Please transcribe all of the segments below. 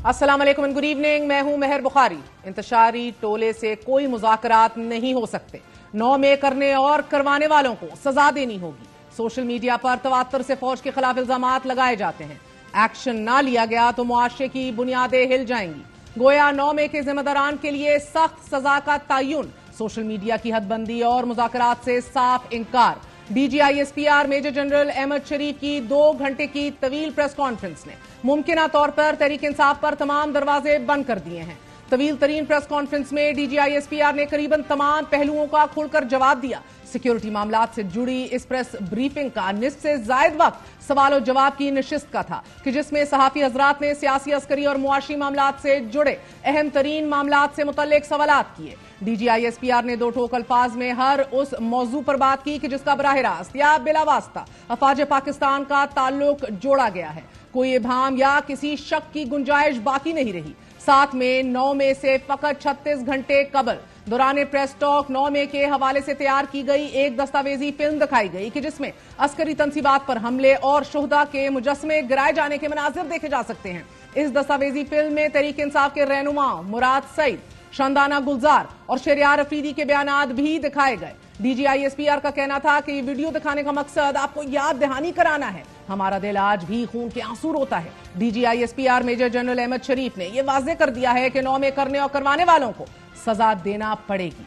अस्सलाम वालेकुम and good evening. मैं हूं मेहर बुखारी। इंतशारी टोले से कोई मुज़ाकरात नहीं हो सकते। 9 में करने और करवाने वालों को सजा देनी होगी। सोशल मीडिया पर तवातर से फौज के खिलाफ इल्जामात लगाए जाते हैं। एक्शन ना लिया गया तो मुआशरे की बुनियादें हिल जाएंगी। गोया 9 में के जिम्मेदारान के लिए सख्त सजा का तयन। सोशल मीडिया की हदबंदी और मुज़ाकरात से साफ इंकार। DGISPR मेजर जनरल अहमद शरीफ की 2 घंटे की तवील प्रेस कॉन्फ्रेंस ने मुमकिना तौर पर तहरीक इंसाफ पर तमाम दरवाजे बंद कर दिए हैं। तवील तरीन प्रेस कॉन्फ्रेंस में DGISPR ने करीबन तमाम पहलुओं का खुलकर जवाब दिया। सिक्योरिटी मामलात से जुड़ी इस प्रेस ब्रीफिंग का निस्फ से जायद वक्त सवाल और जवाब की नशिस्त का था कि जिसमें सहाफी हजरात ने सियासी, अस्करी और मुआशी मामलात से जुड़े अहम तरीन मामलात से मुतल्लिक सवालात किए। DGISPR ने 2 ठोक अल्फाज में हर उस मौजू पर बात की कि जिसका बराह रास्त या बिला वास्ता अफवाज पाकिस्तान का ताल्लुक जोड़ा गया है। कोई इबाम या किसी शक की गुंजाइश बाकी नहीं रही। साथ में 9 में से फकत 36 घंटे कबल दौरान प्रेस टॉक 9 में के हवाले से तैयार की गई एक दस्तावेजी फिल्म दिखाई गई कि जिसमें अस्करी तंसीबात पर हमले और शुहदा के मुजस्मे गिराए जाने के मनाजिर देखे जा सकते हैं। इस दस्तावेजी फिल्म में तहरीक इंसाफ के रहनुमा मुराद सईद, शानदाना गुलजार और शरियार अफरीदी के बयानात भी दिखाए गए। DGISPR का कहना था कि ये वीडियो दिखाने का मकसद आपको याद दहानी कराना है। हमारा दिल आज भी खून के आंसू रोता है। DGISPR मेजर जनरल अहमद शरीफ ने यह वाज़ेह कर दिया है कि 9 में करने और करवाने वालों को सजा देना पड़ेगी।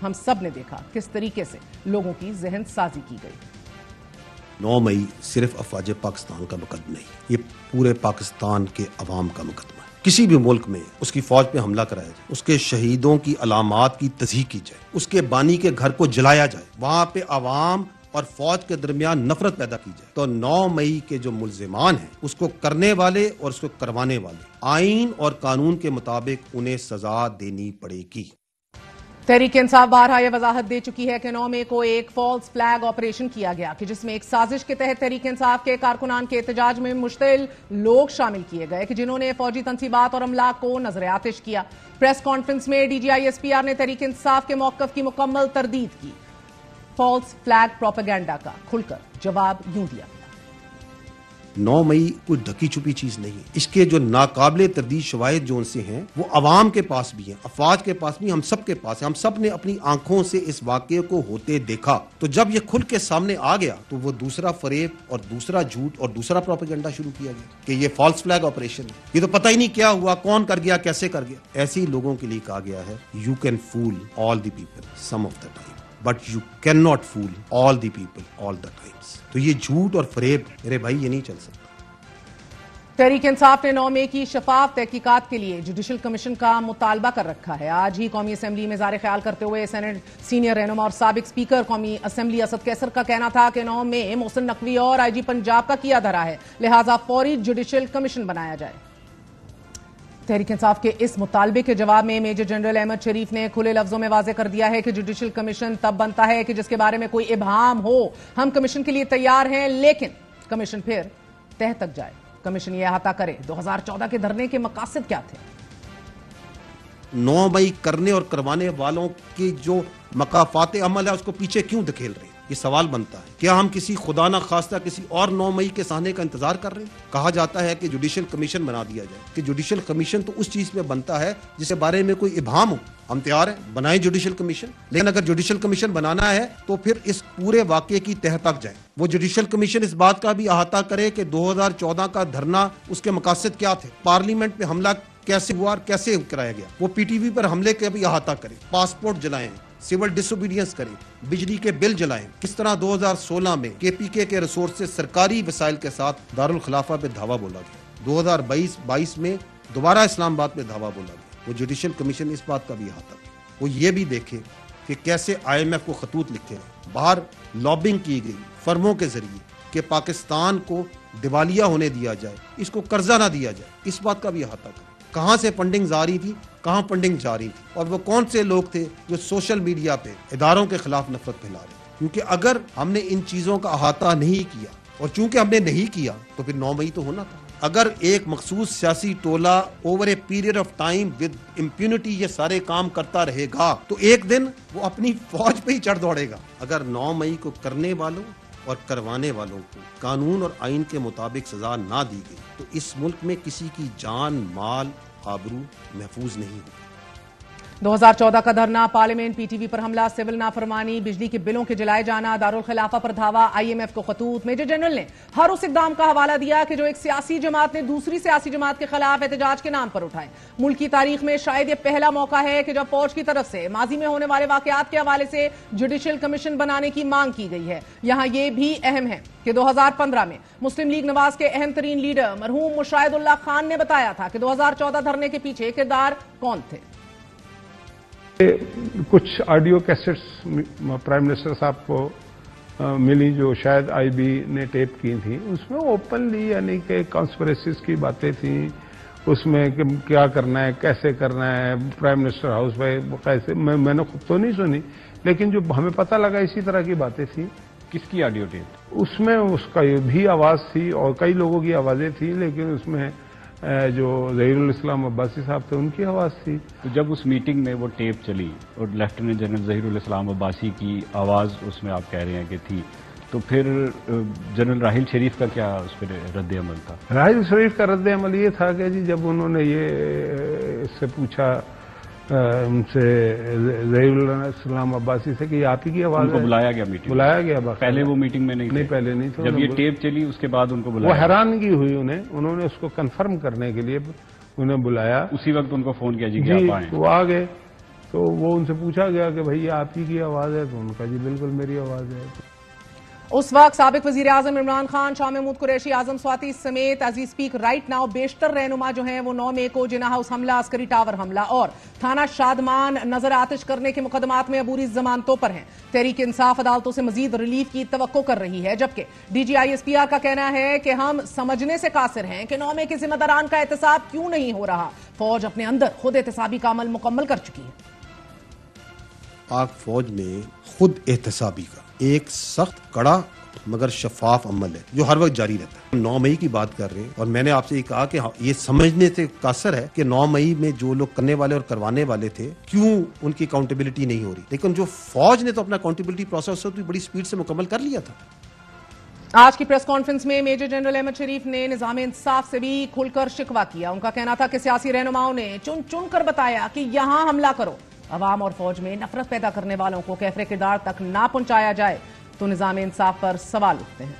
हम सब ने देखा किस तरीके से लोगों की जहन साजी की गई। 9 मई सिर्फ अफवाज पाकिस्तान का मुकदमा नहीं, ये पूरे पाकिस्तान के अवाम का मुकदमा है। किसी भी मुल्क में उसकी फौज पे हमला कराया जाए, उसके शहीदों की अलामात की तस्दीक की जाए, उसके बानी के घर को जलाया जाए, वहां पे अवाम और फौज के दरमियान नफरत पैदा की जाए, तो 9 मई के जो मुल्जिमान हैं उसको करने वाले और उसको करवाने वाले आईन और कानून के मुताबिक उन्हें सजा देनी पड़ेगी। तहरीक इंसाफ बारहा यह वजाहत दे चुकी है कि 9 मई को एक फॉल्स फ्लैग ऑपरेशन किया गया कि जिसमें एक साजिश के तहत तहरीक इंसाफ के कारकुनान के एहतजाज में मुश्तिल लोग शामिल किए गए कि जिन्होंने फौजी तंसीबात और अमला को नजर आतिश किया। प्रेस कॉन्फ्रेंस में DGISPR ने तहरीक इंसाफ के मौकफ की मुकम्मल तरदीद की। फॉल्स फ्लैग प्रोपेगेंडा का खुलकर जवाब यूं दिया। 9 मई कोई ढकी छुपी चीज नहीं है। इसके जो नाकाबिले तरदीद शवाहिद जो उनसे हैं वो अवाम के पास भी हैं, अफवाज के पास भी, हम सब के पास है। हम सब ने अपनी आंखों से इस वाक़े को होते देखा। तो जब ये खुल के सामने आ गया तो वो दूसरा फरेब और दूसरा झूठ और दूसरा प्रोपेगेंडा शुरू किया गया कि ये फॉल्स फ्लैग ऑपरेशन है, ये तो पता ही नहीं क्या हुआ, कौन कर गया, कैसे कर गया। ऐसे ही लोगों के लिए कहा गया है you can fool all the people some of the time but you can not fool all the people all the times. तो ये झूठ और फरेब मेरे भाई ये नहीं चल सकता। तहरीक इंसाफ ने 9 मई की शफाफ तहकीकात के लिए जुडिशल कमीशन का मुतालबा कर रखा है। आज ही कौमी असम्बली में ज़ाहिर ख्याल करते हुए सेनेट सीनियर रहनुमा और साबिक स्पीकर कौमी असम्बली असद कैसर का कहना था कि 9 में मोहसिन नकवी और IG पंजाब का किया धरा है, लिहाजा फौरी जुडिशल कमीशन बनाया जाए। तहरीक इंसाफ के इस मुतालबे के जवाब में मेजर जनरल अहमद शरीफ ने खुले लफ्जों में वाज़ेह कर दिया है कि जुडिशल कमीशन तब बनता है कि जिसके बारे में कोई इबहाम हो। हम कमीशन के लिए तैयार हैं, लेकिन कमीशन फिर तह तक जाए, कमीशन यह अहाता करे 2014 के धरने के मकासद क्या थे। 9 मई करने और करवाने वालों की जो मकाफात अमल है उसको पीछे क्यों धकेल रहे हैं, ये सवाल बनता है। क्या हम किसी खुदा ना खास्ता किसी और 9 मई के सामने का इंतजार कर रहे हैं? कहा जाता है कि जुडिशल कमीशन बना दिया जाए, कि जुडिशल कमीशन तो उस चीज में बनता है जिसके बारे में कोई इबहाम हो। हम तैयार हैं, बनाएं जुडिशल कमीशन, लेकिन अगर जुडिशल कमीशन बनाना है तो फिर इस पूरे वाकये की तह तक जाए। वो जुडिशल कमीशन इस बात का भी अहाता करे कि 2014 का धरना उसके मकासद क्या थे, पार्लियामेंट पे हमला कैसे हुआ और कैसे कराया गया। वो PTV पर हमले का भी अहाता करे, पासपोर्ट जलाएं, सिविल डिसोबीडियंस करें, बिजली के बिल जलाएं। किस तरह 2016 में KPK के रिसोर्स से सरकारी वसाइल के साथ दारुल खिलाफा पे धावा बोला गया, 2022 में दोबारा इस्लामाबाद पे धावा बोला गया। वो जुडिशल कमीशन इस बात का भी अहाता करे, वो ये भी देखे कि कैसे IMF को खतूत लिखे हैं, बाहर लॉबिंग की गई फर्मों के जरिए कि पाकिस्तान को दिवालिया होने दिया जाए, इसको कर्जा ना दिया जाए, इस बात का भी अहाता करे। कहां से फंडिंग जा रही थी, कहां फंडिंग जा रही थी, और वो कौन से लोग थे जो सोशल मीडिया पे इदारों के खिलाफ नफरत फैला रहे थे। क्योंकि अगर हमने इन चीजों का अहाता नहीं किया, और चूंकि हमने नहीं किया, तो फिर 9 मई तो होना था। अगर एक मखसूस सियासी टोला over a period of time with impunity ये सारे काम करता रहेगा, तो एक दिन वो अपनी फौज पे ही चढ़ दौड़ेगा। अगर 9 मई को करने वालों اور کروانے والوں کو قانون اور آئین کے مطابق سزا نہ دی گئی تو اس ملک میں کسی کی جان، مال، آبرو محفوظ نہیں ہوگی۔ 2014 کا دھرنا، پارلیمنٹ، پی ٹی وی پر حملہ، سول نافرمانی، بجلی کے بلوں کے جلائے جانا، دارالخلافہ پر دھاوا، آئی ایم ایف کو خطوط۔ میجر جنرل نے ہر اس اقدام کا حوالہ دیا کہ جو ایک سیاسی جماعت نے دوسری سیاسی جماعت کے خلاف احتجاج کے نام پر اٹھائے۔ ملک کی تاریخ میں شاید یہ پہلا موقع ہے کہ جب فوج کی طرف سے ماضی میں ہونے والے واقعات کے حوالے سے جوڈیشل کمیشن بنانے کی مانگ کی گئی ہے۔ یہاں یہ بھی اہم ہے کہ 2015 میں مسلم لیگ نواز کے اہم ترین لیڈر مرحوم مشاہد اللہ خان نے بتایا تھا کہ 2014 دھرنے کے پیچھے کردار کون تھے۔ کچھ آڈیو کیسٹس پرائم منسٹر صاحب کو ملی جو شاید آئی بی نے ٹیپ کی تھیں، اس میں اوپنلی یعنی کہ کانسپریسیز کی باتیں تھیں، اس میں کہ کیا کرنا ہے، کیسے کرنا ہے، پرائم منسٹر ہاؤس میں کیسے، میں نے خود تو نہیں سنی، لیکن جو ہمیں پتہ لگا اسی طرح کی باتیں تھیں۔ کس کی آڈیو ٹیپ؟ اس میں اس کا بھی آواز تھی اور کئی لوگوں کی آوازیں تھیں، لیکن اس میں جو ظہیر الاسلام عباسی صاحب تھے ان کی آواز تھی۔ تو جب اس میٹنگ میں وہ ٹیپ چلی اور لیفٹیننٹ جنرل ظہیر الاسلام عباسی کی آواز اس میں آپ کہہ رہے ہیں کہ تھی، تو پھر جنرل راحیل شریف کا کیا اس پہ رد عمل تھا؟ راحیل شریف کا رد عمل یہ تھا کہ جی جب انہوں نے یہ اس سے پوچھا ان سے ظہیر الاسلام عباسی سے کہ یہ آپ ہی کی آواز ہے، ان کو بلایا گیا میٹنگ؟ بلایا گیا۔ پہلے وہ میٹنگ میں نہیں، پہلے نہیں تھا۔ جب یہ ٹیپ چلی اس کے بعد ان کو وہ بلایا؟ حیرانگی ہوئی انہوں نے اس کو کنفرم کرنے کے لیے انہیں بلایا۔ اسی وقت ان کو فون کیا جی آپ آئیں؟ وہ آ گئے تو وہ ان سے پوچھا گیا کہ بھئی یہ آپ ہی کی آواز ہے، تو ان کا جی بالکل میری آواز ہے۔ اس وقت سابق وزیر اعظم عمران خان، شاہ محمود قریشی، اعظم سواتی سمیت as we speak right now بیشتر رہنما جو ہیں وہ 9 مئی کو جناح ہاؤس حملہ، عسکری ٹاور حملہ اور تھانہ شادمان نظر آتش کرنے کے مقدمات میں عبوری ضمانتوں پر ہیں۔ تحریک انصاف عدالتوں سے مزید ریلیف کی توقع کر رہی ہے، جبکہ D G I S P R کا کہنا ہے کہ ہم سمجھنے سے قاصر ہیں کہ 9 مئی کے ذمہ داران کا احتساب کیوں نہیں ہو رہا۔ فوج اپنے اندر خود احتسابی کا عمل مکمل کر چکی ہے۔ پاک فوج میں خود احتسابی کا ایک سخت، کڑا مگر شفاف عمل ہے جو ہر وقت جاری رہتا ہے۔ 9 مئی کی بات کر رہے ہیں اور میں نے آپ سے یہ کہا کہ یہ سمجھنے سے قاصر ہے کہ 9 مئی میں جو لوگ کرنے والے اور کروانے والے تھے کیوں ان کی اکاؤنٹیبلٹی نہیں ہو رہی، لیکن جو فوج نے تو اپنا اکاؤنٹیبلٹی پروسیس بڑی سپیڈ سے مکمل کر لیا تھا۔ آج کی پریس کانفرنس میں میجر جنرل احمد شریف نے نظام انصاف سے بھی کھل کر شکوہ کیا۔ ان کا کہنا تھا کہ سیاسی رہنماؤں نے چن چن کر بتایا کہ یہاں حملہ کرو، عوام اور فوج میں نفرت پیدا کرنے والوں کو کیفر کردار تک نہ پہنچایا جائے تو نظام انصاف پر سوال اٹھتے ہیں۔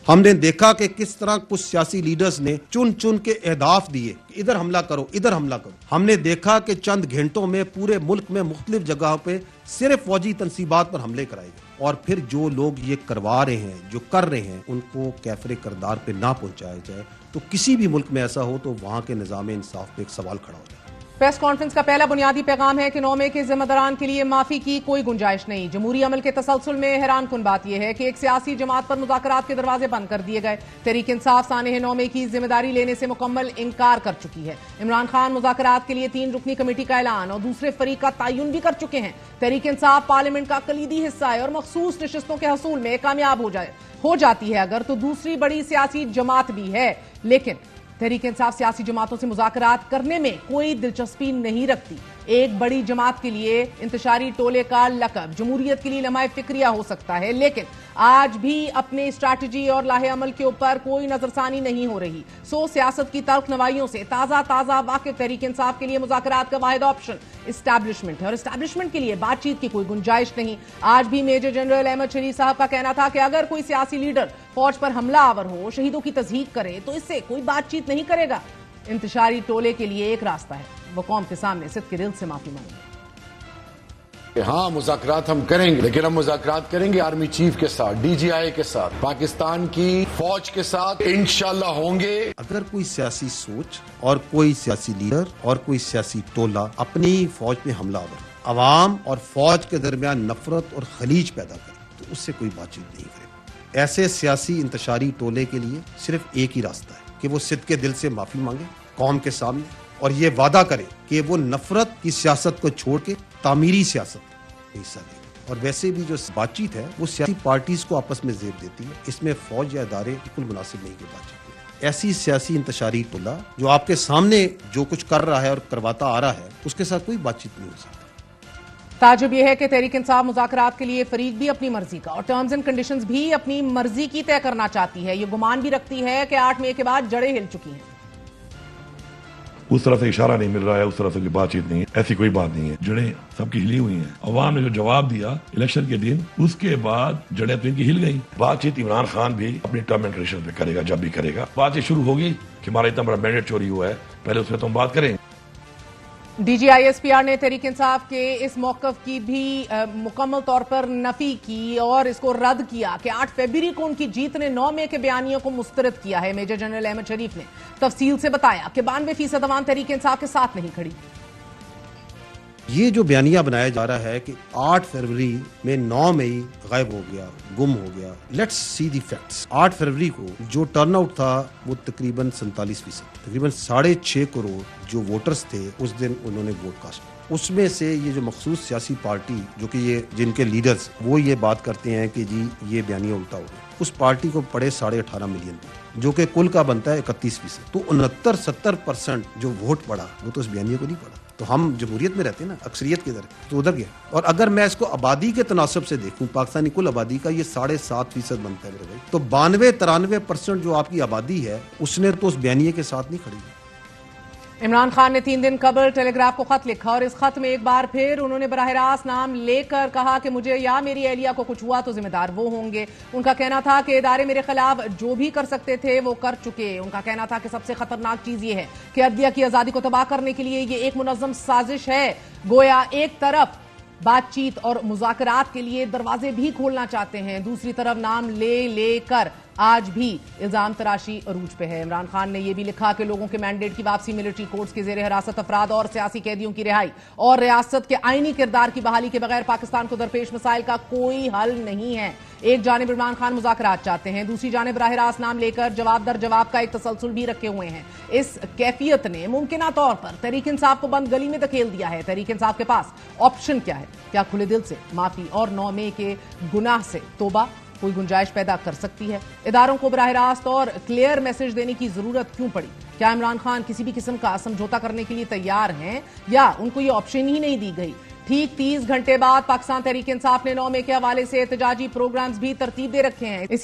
ہم نے دیکھا کہ کس طرح کچھ سیاسی لیڈرز نے چن چن کے اہداف دیے کہ ادھر حملہ کرو، ادھر حملہ کرو۔ ہم نے دیکھا کہ چند گھنٹوں میں پورے ملک میں مختلف جگہوں پہ صرف فوجی تنصیبات پر حملے کرائے گئے، اور پھر جو لوگ یہ کروا رہے ہیں، جو کر رہے ہیں، ان کو کیفر کردار پہ نہ پہنچایا جائے تو کسی بھی ملک میں ایسا ہو تو وہاں کے نظام انصاف پہ ایک سوال کھڑا ہو جائے۔ پریس کانفرنس کا پہلا بنیادی پیغام ہے کہ 9 مئی کے ذمہ داران کے لیے معافی کی کوئی گنجائش نہیں۔ جمہوری عمل کے تسلسل میں حیران کن بات یہ ہے کہ ایک سیاسی جماعت پر مذاکرات کے دروازے بند کر دیے گئے۔ تحریک انصاف سانحہ 9 مئی کی ذمہ داری لینے سے مکمل انکار کر چکی ہے۔ عمران خان مذاکرات کے لیے 3 رکنی کمیٹی کا اعلان اور دوسرے فریق کا تعین بھی کر چکے ہیں۔ تحریک انصاف پارلیمنٹ کا کلیدی حصہ ہے اور مخصوص نشستوں کے حصول میں کامیاب ہو جاتی ہے اگر تو دوسری بڑی سیاسی جماعت بھی ہے، لیکن تحریک انصاف سیاسی جماعتوں سے مذاکرات کرنے میں کوئی دلچسپی نہیں رکھتی۔ ایک بڑی جماعت کے لیے انتشاری ٹولے کا لقب جمہوریت کے لیے لمحہ فکریہ ہو سکتا ہے، لیکن آج بھی اپنے اسٹریٹجی اور لاہ عمل کے اوپر کوئی نظر ثانی نہیں ہو رہی۔ سیاست کی تلخ نوائیوں سے تازہ واقف تحریک انصاف کے لیے مذاکرات کا واحد آپشن اسٹیبلشمنٹ ہے، اور اسٹیبلشمنٹ کے لیے بات چیت کی کوئی گنجائش نہیں۔ آج بھی میجر جنرل احمد شریف صاحب کا کہنا تھا کہ اگر کوئی سیاسی لیڈر فوج پر حملہ آور ہو، شہیدوں کی تصدیق کرے تو اس سے کوئی بات چیت نہیں کرے گا۔ انتشاری ٹولے کے لیے ایک راستہ ہے، وہ قوم کے سامنے صدق کے دل سے معافی مانگے۔ ہاں مذاکرات ہم کریں گے، لیکن ہم مذاکرات کریں گے آرمی چیف کے ساتھ، ڈی جی آئی کے ساتھ، پاکستان کی فوج کے ساتھ انشاءاللہ ہوں گے۔ اگر کوئی سیاسی سوچ اور کوئی سیاسی لیڈر اور کوئی سیاسی ٹولہ اپنی فوج پہ حملہ آور، عوام اور فوج کے درمیان نفرت اور خلیج پیدا کرے تو اس سے کوئی بات چیت نہیں کرے۔ ایسے سیاسی انتشاری ٹولے کے لیے صرف ایک ہی راستہ ہے کہ وہ صدق کے دل سے معافی مانگے قوم کے سامنے اور یہ وعدہ کرے کہ وہ نفرت کی سیاست کو چھوڑ کے تعمیری سیاست میں حصہ لے گا۔ اور ویسے بھی جو بات چیت ہے وہ سیاسی پارٹیز کو آپس میں زیب دیتی ہے، اس میں فوج یا ادارے بالکل مناسب نہیں کی بات چیت۔ ایسی سیاسی انتشاری ٹولہ جو آپ کے سامنے جو کچھ کر رہا ہے اور کرواتا آ رہا ہے اس کے ساتھ کوئی بات چیت نہیں ہو سکتی۔ ताजुब यह है कि तहरीक इंसाफ मुज़ाकरात के लिए फरीक भी अपनी मर्जी का और टर्म्स एंड कंडीशंस भी अपनी मर्जी की तय करना चाहती है। ये गुमान भी रखती है कि 8 मई के बाद जड़ें हिल चुकी हैं। उस तरह से इशारा नहीं मिल रहा है, उस तरह से कोई बातचीत नहीं है, ऐसी कोई बात नहीं है। जड़ें सबकी हिली हुई हैं। अवाम ने जो जवाब दिया इलेक्शन के दिन, उसके बाद जड़ें तो इनकी हिल गई। बातचीत इमरान खान भी अपनी टर्म एंड कंडीशन पे करेगा, जब भी करेगा। बातचीत शुरू होगी कि हमारा इतना बड़ा मैंडेट चोरी हुआ है, पहले उसमें तो हम बात करेंगे। DGISPR ने तहरीक इंसाफ के इस मौक़िफ़ की भी मुकम्मल तौर पर नफी की और इसको रद्द किया कि 8 फरवरी को उनकी जीत ने 9 मई के बयानियों को मुस्तरद किया है। मेजर जनरल अहमद शरीफ ने तफसील से बताया कि 92% अवाम तहरीक इंसाफ के साथ नहीं खड़ी। ये जो बयानिया बनाया जा रहा है कि 8 फरवरी में 9 मई गायब हो गया, गुम हो गया। Let's see the facts. 8 फरवरी को जो टर्नआउट था वो तकरीबन 47%, तकरीबन 6.5 करोड़ जो वोटर्स थे उस दिन उन्होंने वोट कास्ट। उसमें से ये जो मखसूस सियासी पार्टी जो कि ये जिनके लीडर्स वो ये बात करते हैं कि जी ये बयानिया उल्टा हो गया, उस पार्टी को पड़े 18.5 मिलियन वोट, जो कि कुल का बनता है 31%। तो 69-70% जो वोट पड़ा वो तो उस बयानिया को नहीं पड़ा। तो हम जमहूरियत में रहते हैं ना, अक्सरियत के तरह, तो उधर गया। और अगर मैं इसको आबादी के तनासब से देखूं, पाकिस्तानी कुल आबादी का ये 7.5% बनता है मेरे भाई। तो 92-93% जो आपकी आबादी है उसने तो उस बयानिए के साथ नहीं खड़ी। इमरान खान ने 3 दिन कबल टेलीग्राफ को खत लिखा और इस खत में एक बार फिर उन्होंने बराह रास्त नाम लेकर कहा कि मुझे या मेरी एहलिया को कुछ हुआ तो जिम्मेदार वो होंगे। उनका कहना था कि इदारे मेरे खिलाफ जो भी कर सकते थे वो कर चुके। उनका कहना था कि सबसे खतरनाक चीज ये है कि अदलिया की आजादी को तबाह करने के लिए ये एक मुनज़्ज़म साजिश है। गोया एक तरफ बातचीत और मुज़ाकरात के लिए दरवाजे भी खोलना चाहते हैं, दूसरी तरफ नाम लेकर आज भी इल्जाम तराशी अरूज पे है। इमरान खान ने यह भी लिखा कि लोगों के मैंडेट की वापसी, मिलिट्री कोर्ट्स के जेर हिरासत अफराद और सियासी कैदियों की रिहाई और रियासत के आईनी किरदार की बहाली के बगैर पाकिस्तान को दरपेश मसाइल का कोई हल नहीं है। एक जानिब इमरान खान मुज़ाकरात चाहते हैं, दूसरी जानिब राह रास्त नाम लेकर जवाब दर जवाब का एक तसलसल भी रखे हुए हैं। इस कैफियत ने मुमकिना तौर पर तहरीक इंसाफ को बंद गली में धकेल दिया है। तहरीक इंसाफ के पास ऑप्शन क्या है? क्या खुले दिल से माफी और 9 मई के गुनाह से तौबा कोई गुंजाइश पैदा कर सकती है? इदारों को बराह रास्त और क्लियर मैसेज देने की जरूरत क्यों पड़ी? क्या इमरान खान किसी भी किस्म का समझौता करने के लिए तैयार हैं या उनको ये ऑप्शन ही नहीं दी गई? ठीक 30 घंटे बाद पाकिस्तान तहरीक इंसाफ ने 9 मई के हवाले से एहतजाजी प्रोग्राम्स भी तरतीब दे रखे हैं।